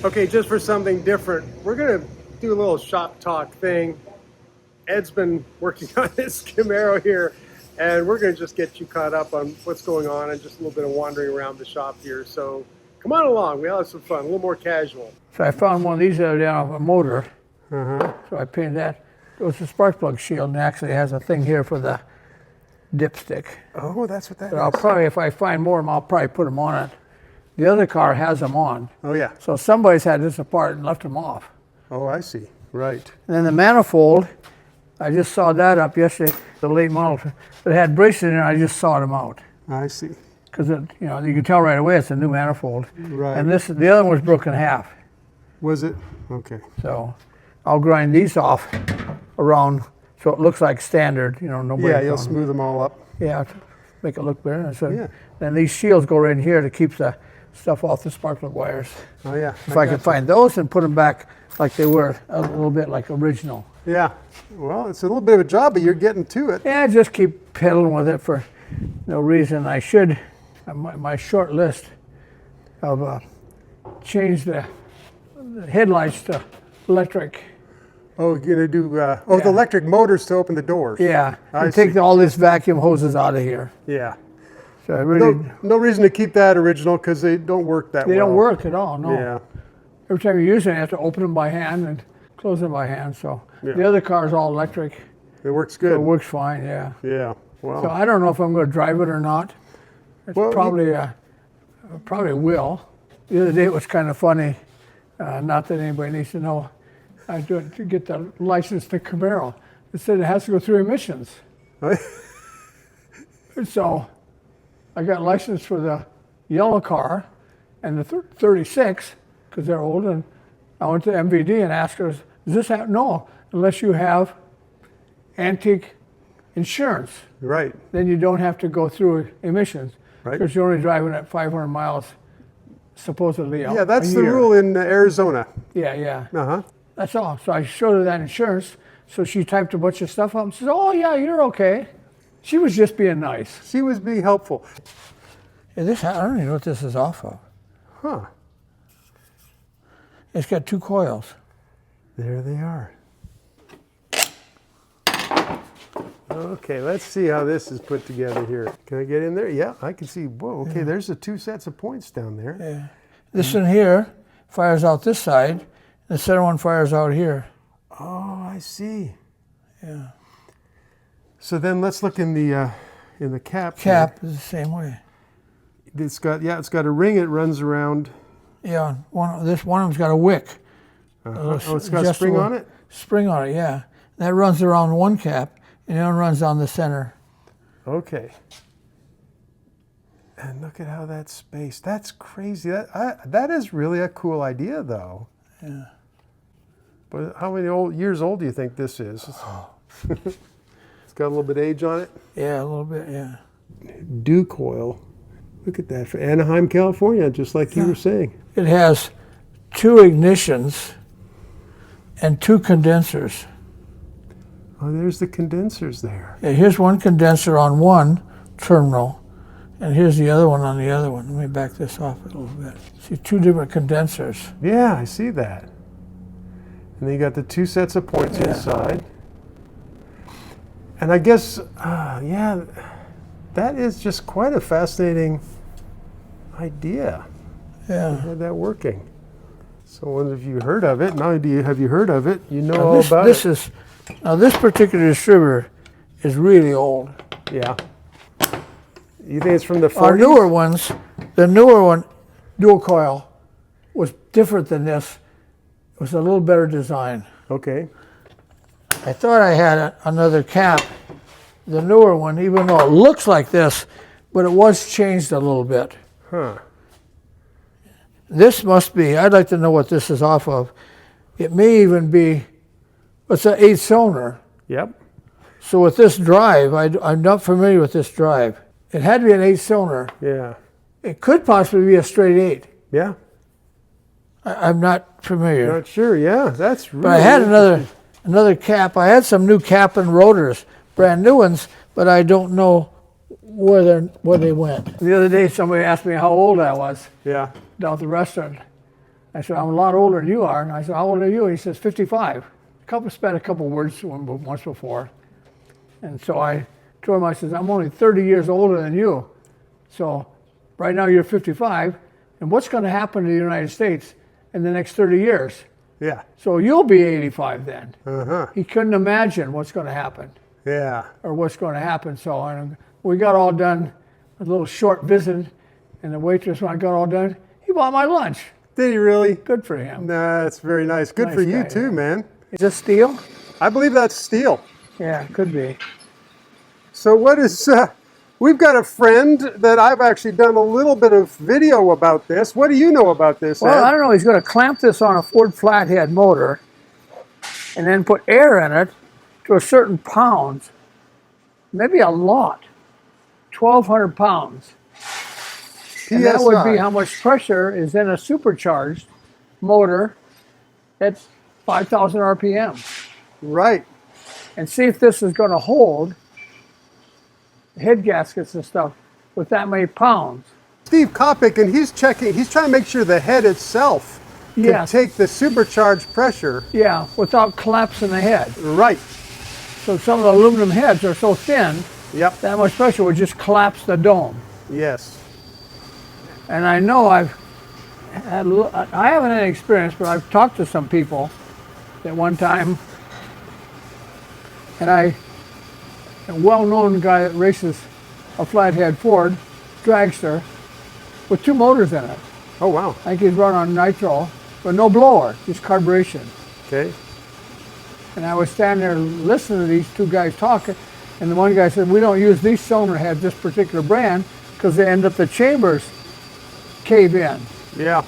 Okay, just for something different, we're gonna do a little shop talk thing. Ed's been working on this Camaro here, and we're gonna just get you caught up on what's going on and just a little bit of wandering around the shop here. So come on along, we'll have some fun, a little more casual. So I found one of these the other day off a motor. So I painted that. It was a spark plug shield, and actually has a thing here for the dipstick. Oh, that's what that But is. I'll probably, if I find more of them, I'll probably put them on it. The other car has them on. Oh, yeah. So somebody's had this apart and left them off. Oh, I see. Right. And then the manifold, I just saw that up yesterday, the late model. It had braces in it, I just sawed them out. I see. Because, you know, you can tell right away it's a new manifold. Right. And this, the other one was broken in half. Was it? Okay. So I'll grind these off around so it looks like standard, you know, no break. Yeah, you'll smooth them all up. Yeah, to make it look better. So Yeah. then these shields go right in here to keep the stuff off the spark plug wires. Oh, yeah. If I could find those and put them back like they were, a little bit like original. Yeah. Well, it's a little bit of a job, but you're getting to it. Yeah, just keep pedaling with it for no reason. I should, my short list of change the headlights to electric. Oh, you're going to do, the electric motors to open the doors. Yeah, I and take see. all this vacuum hoses out of here. Yeah. So I really, No reason to keep that original because they don't work that well. they don't work at all, no. Yeah. Every time you use it, you have to open them by hand and close them by hand. So Yeah. the other car is all electric. It works So good. it works fine, yeah. Yeah. Wow. So I don't know if I'm going to drive it or not. It's Well, probably will. The other day it was kind of funny. Not that anybody needs to know. I do it to get the license to Camaro. It said it has to go through emissions. So I got licensed for the yellow car and the 36 because they're old. And I went to MVD and asked her, "Does this happen?" No, unless you have antique insurance. Right. Then you don't have to go through emissions. Right. Because you're only driving at 500 miles, supposedly. Yeah, that's a the year. rule in Arizona. Yeah, yeah. Uh-huh. That's all. So I showed her that insurance. So she typed a bunch of stuff up and said, "Oh, yeah, you're okay." She was just being nice. She was being helpful. Yeah, I don't even know what this is off of. Huh. It's got 2 coils. There they are. Okay, let's see how this is put together here. Can I get in there? Yeah, I can see. Whoa, okay, there's the 2 sets of points down there. Yeah. This one here fires out this side. The center one fires out here. Oh, I see. Yeah. So then let's look in the cap. Cap is the same way. Here. It's got a ring. It runs around. Yeah. One of them's got a wick. Oh, it's got a spring on it. Spring on it, yeah. That runs around one cap, and the other runs down the center. Okay. And look at how that's spaced. That's crazy. That is really a cool idea, though. Yeah. But how many years old do you think this is? It's got a little bit of age on it. Yeah, a little bit, yeah. DuCoil. Look at that. For Anaheim, California, just like you were saying. It has 2 ignitions and 2 condensers. Oh, there's the condensers there. Yeah, here's one condenser on one terminal, and here's the other one on the other one. Let me back this off a little bit. See, 2 different condensers. Yeah, I see that. And then you got the 2 sets of points inside. And I guess, yeah, that is just quite a fascinating idea. Yeah. Had that working. So I wonder if you heard of it. Not only have you heard of it, you know all about it. Now this particular distributor is really old. Yeah. You think it's from the 40s? Our newer ones, the newer one, DuCoil, was different than this. It was a little better design. Okay. I thought I had another cap, the newer one, even though it looks like this, but it was changed a little bit. Huh. This must be, I'd like to know what this is off of. It may even be, it's an 8-cylinder. Yep. So with this drive, I'm not familiar with this drive. It had to be an 8-cylinder. Yeah. It could possibly be a straight 8. Yeah. I'm not familiar. Not sure. Yeah, that's really. But I had another cap. I had some new cap and rotors, brand new ones, but I don't know where they went. The other day, somebody asked me how old I was Yeah. down at the restaurant. I said, I'm a lot older than you are. And I said, how old are you? He says, 55. Spent a couple words to him once before. And so I told him, I said, I'm only 30 years older than you. So right now you're 55. And what's going to happen to the United States in the next 30 years? Yeah. So you'll be 85 then. Uh-huh. He couldn't imagine what's going to happen. Yeah. Or what's going to happen. So we got all done, a little short visit. And the waitress, when I got all done, he bought my lunch. Did he really? Good for him. Nah, that's very nice. Good Nice for you guy, too, yeah. man. Is this steel? I believe that's steel. Yeah, could be. So what is, we've got a friend that I've actually done a little bit of video about this. What do you know about this, Well, Ed? I don't know. He's going to clamp this on a Ford Flathead motor and then put air in it to a certain pounds, maybe a lot, 1,200 pounds. And that would be how much pressure is in a supercharged motor at 5,000 RPM. Right. And see if this is going to hold head gaskets and stuff with that many pounds. Steve Kopic, and he's trying to make sure the head itself can Yes. take the supercharged pressure. Yeah, without collapsing the head. Right. So some of the aluminum heads are so thin, Yep. that much pressure would just collapse the dome. Yes. And I know I haven't had any experience, but I've talked to some people at one time, and a well-known guy that races a Flathead Ford Dragster with 2 motors in it. Oh, wow. I think he's run on nitro, but no blower, just carburation. Okay. And I was standing there listening to these 2 guys talking, and the one guy said, we don't use these cylinder heads, this particular brand, because they end up the chambers cave in. Yeah.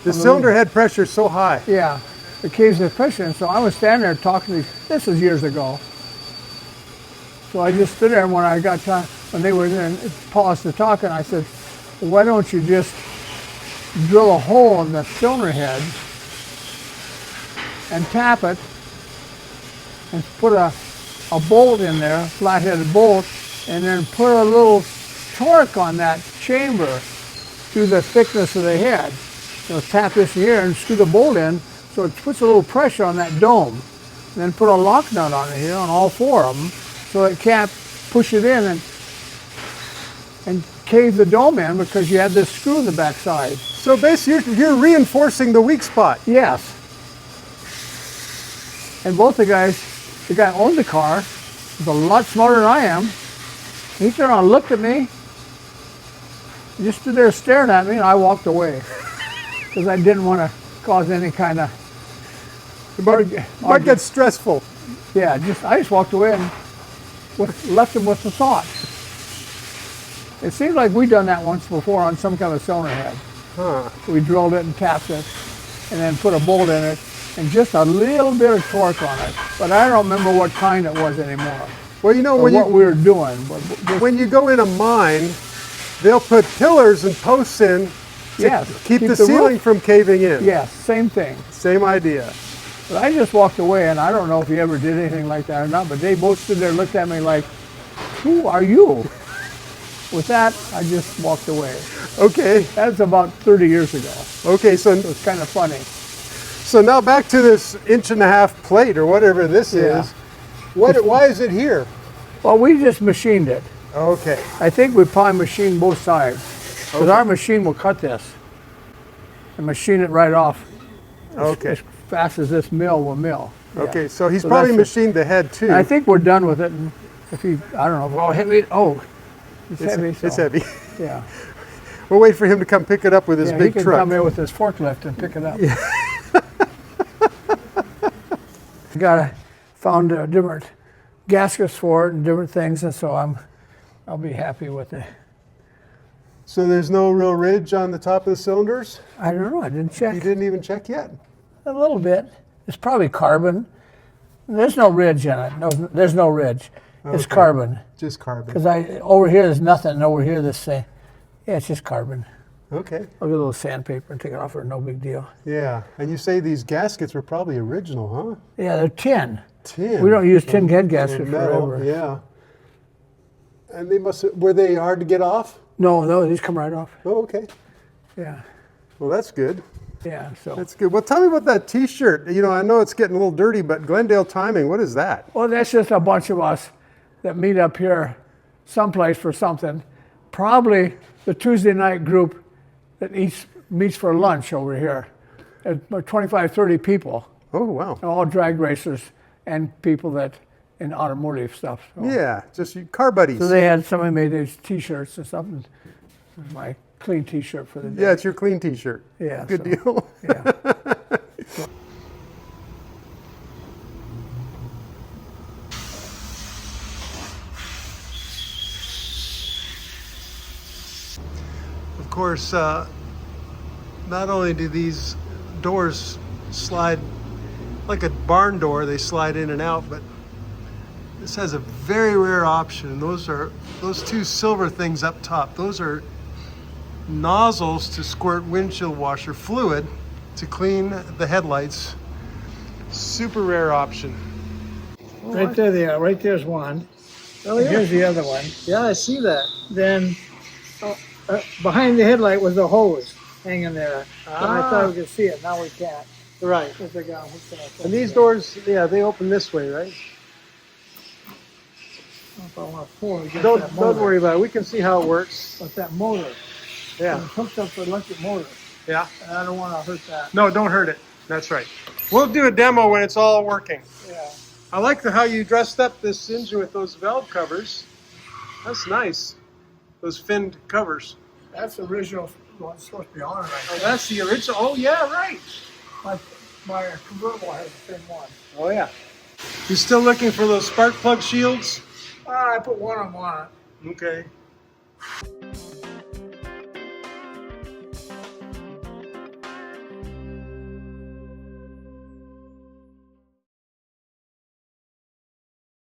The cylinder head pressure is so high. Yeah, it caves the pressure in. So I was standing there talking to these, this was years ago. So I just stood there, and when I got time, when they were in, paused to talk, and I said, why don't you just drill a hole in the cylinder head and tap it and put a bolt in there, flat-headed bolt, and then put a little torque on that chamber to the thickness of the head. So tap this here and screw the bolt in so it puts a little pressure on that dome. And then put a lock nut on it here on all 4 of them so it can't push it in and cave the dome in because you had this screw in the back side. So basically, you're reinforcing the weak spot. Yes. And both the guy who owned the car was a lot smarter than I am. He turned around and looked at me, just stood there staring at me, and I walked away because I didn't want to cause any kind of It might get stressful. Yeah, I just walked away and left him with the thought. It seems like we've done that once before on some kind of cylinder head. Huh. We drilled it and tapped it and then put a bolt in it and just a little bit of torque on it. But I don't remember what kind it was anymore. Well, you know, Or what we were doing. But just, when you go in a mine, they'll put pillars and posts in to yes, keep the ceiling roof. from caving in. Yes, same thing. Same idea. But I just walked away, and I don't know if he ever did anything like that or not, but they both stood there and looked at me like, who are you? With that, I just walked away. Okay. That's about 30 years ago. Okay, so It was kind of funny. so now back to this 1.5-inch plate or whatever this Yeah. is. Why is it here? Well, we just machined it. Okay. I think we probably machined both sides. Because our machine will cut this and machine it right off Okay. as fast as this mill will mill. Yeah. Okay, so he's So probably that's machined the head too. And I think we're done with it. And if he, I don't know, well, heavy, it's heavy. So, It's heavy. Yeah. We'll wait for him to come pick it up with his Yeah, big he can truck. come here with his forklift and pick it up. Found different gaskets for it and different things, and so I'll be happy with it. So there's no real ridge on the top of the cylinders? I don't know. I didn't check. You didn't even check yet? A little bit. It's probably carbon. There's no ridge in it. No, there's no ridge. It's Okay. carbon. Just carbon. Because over here there's nothing, and over here this yeah, it's just carbon. Okay. I'll get a little sandpaper and take it off for no big deal. Yeah. And you say these gaskets were probably original, huh? Yeah, they're tin. Tin. We don't use tin head They're gaskets metal, forever. yeah. And were they hard to get off? No, these come right off. Oh, okay. Yeah. Well, that's good. Yeah, so. That's good. Well, tell me about that T-shirt. You know, I know it's getting a little dirty, but Glendale Timing, what is that? Well, that's just a bunch of us that meet up here someplace for something. Probably the Tuesday night group that meets for lunch over here. About 25, 30 people, Oh, wow. all drag racers and people that in automotive stuff. So. Yeah, just car buddies. So somebody made these T-shirts and something. My clean T-shirt for the day. Yeah, it's your clean T-shirt. Yeah, Good so, deal. Yeah. Of course, not only do these doors slide like a barn door, they slide in and out, but this has a very rare option. Those two silver things up top. Those are nozzles to squirt windshield washer fluid to clean the headlights. Super rare option. Right there they are. Right there's one. Oh, And here's the other one. Yeah, I see that. Then behind the headlight was a hose hanging there. And I thought we could see it. Now we can't. Right. Because they got hooked up. And these doors, yeah, they open this way, right? If I want to pull it against Don't that motor. worry about it. We can see how it works. But that motor. Yeah. It's hooked up to an electric motor. Yeah. And I don't want to hurt that. No, don't hurt it. That's right. We'll do a demo when it's all working. Yeah. I like how you dressed up this engine with those valve covers. That's nice. Those finned covers. That's the original one. It's supposed to be on it right Oh, that's the original. Oh, yeah, right. now. My convertible has the same one. Oh, yeah. You still looking for those spark plug shields? I put one of them on it. Okay.